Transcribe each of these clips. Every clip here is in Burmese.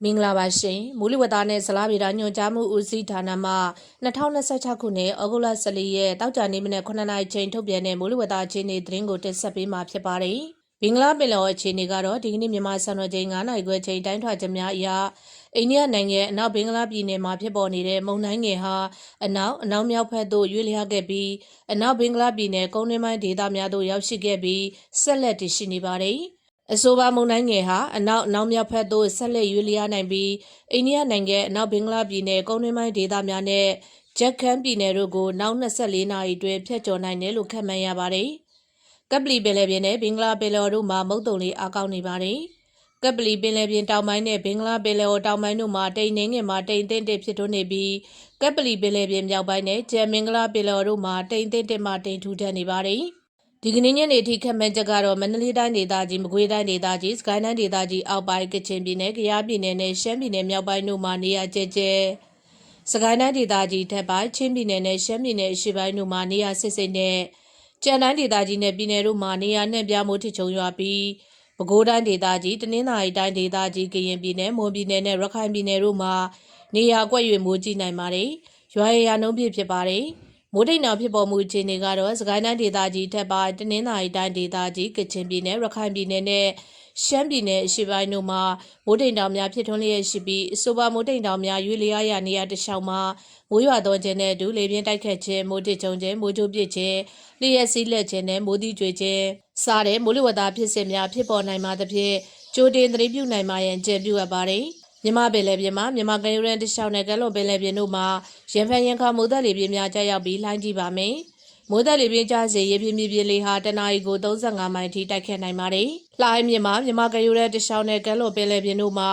မင်္ဂလာပါရှင်မူလဝတ္တနဲ့ဇလားဗေဒညွှန်ကြားမှုဦးစီးဌာနမှ2026ခုနှစ်ဩဂုတ်လ14ရက်တောက်ကြနေ့မနက်9:00နာရီချိန်ထုတ်ပြန်တဲ့မူလဝတ္တအခြေအနေသတင်းကိုတင်ဆက်ပေးမှာဖြစ်ပါတယ်။ဘင်္ဂလားပင်လယ်အခြေအနေကတော့ဒီကနေ့မြန်မာစံတော်ချိန်9:00နာရီခွဲချိန်တိုင်းထွာချက်များအရအိန္ဒိယနိုင်ငံအနောက်ဘင်္ဂလားပြည်နယ်မှာဖြစ်ပေါ်နေတဲ့မုန်တိုင်းငယ်ဟာအနောက်မြောက်ဘက်သို့ရွေ့လျားခဲ့ပြီးအနောက်ဘင်္ဂလားပြည်နယ်ကုန်းတွင်းပိုင်းဒေသများသို့ရောက်ရှိခဲ့ပြီးဆက်လက်တည်ရှိနေပါတယ်။အဆိုပါမုန်တိုင်းငယ်ဟာအနောက်မြောက်ဘက်သို့ဆက်လက်ရွေ့လျားနိုင်ပြီးအိန္ဒိယနိုင်ငံအနောက်ဘင်္ဂလားပြည်နယ်ကုန်းတွင်းပိုင်းဒေသများနဲ့ဂျက်ခန်ပြည်နယ်တို့ကိုနောက်24နာရီအတွင်းဖြတ်ကျော်နိုင်တယ်လို့ခန့်မှန်းရပါတယ်။ကပလီပင်လယ်ပြင်နဲ့ဘင်္ဂလားပင်လယ်တို့မှာမုတ်တုံလေးအားကောင်းနေပါတယ်။ကပလီပင်လယ်ပြင်တောင်ပိုင်းနဲ့ဘင်္ဂလားပင်လယ်တောင်ပိုင်းတို့မှာတိမ်နှင်းငယ်မှာတိမ်သင့်ဖြစ်ထွန်းနေပြီးကပလီပင်လယ်ပြင်မြောက်ပိုင်းနဲ့ဂျမ်မင်္ဂလာပင်လယ်တို့မှာတိမ်သင့်မှတိမ်ထူထပ်နေပါတယ်။ဒီကနေ့ညနေထိခန့်မှန်းချက်ကတော့မန္တလေးတိုင်းဒေသကြီးမကွေးတိုင်းဒေသကြီးစကိုင်းတိုင်းဒေသကြီးအောက်ပိုင်းကချင်ပြည်နယ်ကယားပြည်နယ်နဲ့ရှမ်းပြည်နယ်မြောက်ပိုင်းတို့မှာနေရာကျကျစကိုင်းတိုင်းဒေသကြီးထက်ပိုင်းချင်းပြည်နယ်နဲ့ရှမ်းပြည်နယ်အရှေ့ပိုင်းတို့မှာနေရာစစ်စစ်နဲ့ကြံတိုင်းဒေသကြီးနဲ့ပြည်နယ်တို့မှာနေရာနှံ့ပြားမှုထချုံရွာပြီးပဲခူးတိုင်းဒေသကြီးတနင်္သာရီတိုင်းဒေသကြီးကရင်ပြည်နယ်မွန်ပြည်နယ်နဲ့ရခိုင်ပြည်နယ်တို့မှာနေရာကွက်၍မိုးကြီးနိုင်ပါတယ်ရွာရနှုန်းပြည့်ဖြစ်ပါတယ်မိုးတိမ်တောင်ဖြစ်ပေါ်မှုအခြေအနေကတော့စကိုင်းတိုင်းဒေသကြီးထက်ပိုင်းတနင်္သာရီတိုင်းဒေသကြီးကချင်ပြည်နယ်ရခိုင်ပြည်နယ်နဲ့ရှမ်းပြည်နယ်အရှေ့ပိုင်းတို့မှာမိုးတိမ်တောင်များဖြစ်ထွန်းလျက်ရှိပြီးအဆိုပါမိုးတိမ်တောင်များရွေ့လျားရာနေရာတစ်လျှောက်မှာမိုးရွာသွန်းခြင်းနဲ့အတူလေပြင်းတိုက်ခတ်ခြင်းမိုးတစ်ချုံခြင်းမိုးကြိုးပစ်ခြင်းလျှက်စီးလက်ခြင်းနဲ့မိုးသီးကြွေခြင်းစတဲ့မိုးလေဝသဖြစ်စဉ်များဖြစ်ပေါ်နိုင်မှာသဖြင့်ကြိုတင်သတိပြုနိုင်မှာရန်ကြံပြုအပ်ပါတယ်မြန်မာပင်လယ်ပြင်မှာမြန်မာကမ်းရိုးတန်းတစ်လျှောက်နဲ့ကမ်းလွန်ပင်လယ်ပြင်တို့မှာရန်ဖန်ရန်ခါမိုးသက်လေပြင်းများကျရောက်ပြီးလှိုင်းကြီးပါမယ်။မိုးသက်လေပြင်းကျစေရေပြင်းမြေပြင်လေဟာတနအီကို35မိုင်ထိတိုက်ခတ်နိုင်ပါတယ်။လှိုင်းမြင့်မှာမြန်မာကမ်းရိုးတန်းတစ်လျှောက်နဲ့ကမ်းလွန်ပင်လယ်ပြင်တို့မှာ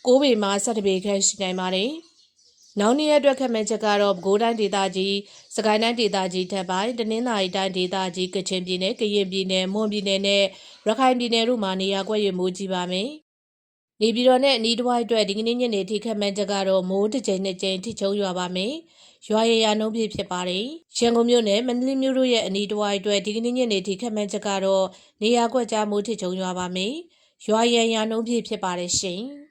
9ပေမှ17ပေခန့်ရှိနိုင်ပါတယ်။နောက်နေ့အတွက်ခန့်မှန်းချက်ကတော့ပဲခူးတိုင်းဒေသကြီးစကိုင်းတိုင်းဒေသကြီးထပ်ပိုင်းတနင်္သာရီတိုင်းဒေသကြီးကချင်ပြည်နယ်ကရင်ပြည်နယ်မွန်ပြည်နယ်နဲ့ရခိုင်ပြည်နယ်တို့မှာနေရာကွက်၍မိုးကြီးပါမယ်။နေပြည်တော်နဲ့အနီးတစ်ဝိုက်အတွက်ဒီကနေ့ညနေထိခန့်မှန်းချက်ကတော့မိုးတစ်ကြိမ်နှစ်ကြိမ်ထိချုံရွာပါမယ်။ရွာရနှုန်းပြည့်ဖြစ်ပါတယ်။ရန်ကုန်မြို့နယ်မန္တလေးမြို့တို့ရဲ့အနီးတစ်ဝိုက်အတွက်ဒီကနေ့ညနေထိခန့်မှန်းချက်ကတော့နေရာကွက်ကြားမိုးထချုံရွာပါမယ်။ရွာရနှုန်းပြည့်ဖြစ်ပါတယ်ရှင်။